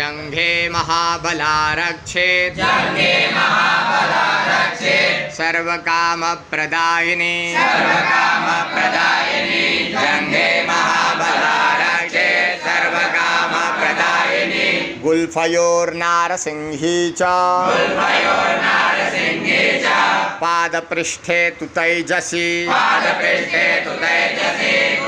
जंघे महाबलारक्षेत् सर्वकामप्रदायिनी जंघे महाबलारक्षेत् सर्वकामप्रदायिनी गुल्फयोर्नारसिंही च पादपृष्ठे तु तैजसी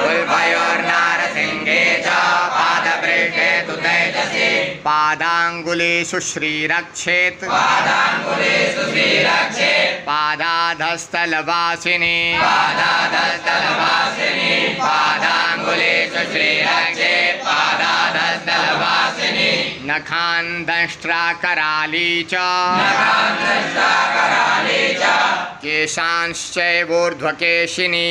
गुल्फयोर्नारसिंहे च पादपृष्ठे तु तैजसी पादांगुलीषु श्रीरक्षेत् पादाधस्तलवासिनी पादांगुलीषु श्रीरक्षेत् पादाधस्तलवासिनी नखान्दंष्ट्राकराली च केशांश्चैवोर्ध्वकेशिनी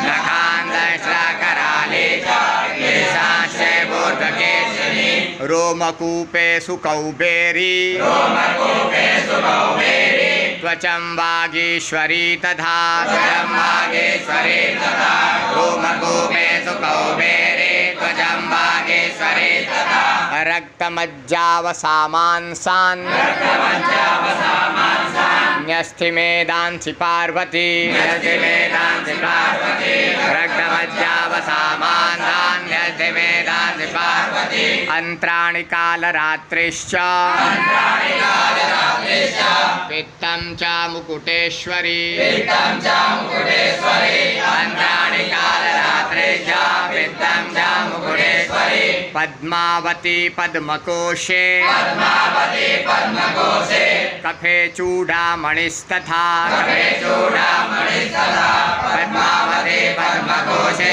नखान्दंष्ट्राकराली च केशांश्चैवोर्ध्वकेशिनी रोमकूपे सुकौबेरी त्वचं वागीश्वरी तथा रोमकूपे सुकौबेरी त्वचं वागीश्वरी तथा रक्तमज्जावसामांसान् न्यस्थिमेदांसि पार्वती रक्तमज्जावसामांसान् न्यस्थिमेदांसि पार्वती अन्त्राणि कालरात्रिश्च पित्तं च मुकुटेश्वरी अन्त्राणि कालरात्रिश्च पित्तं च मुकुटेश्वरी पद्मावती पद्मकोशे कफे चूडामणिस्तथा पद्मावती पद्मकोशे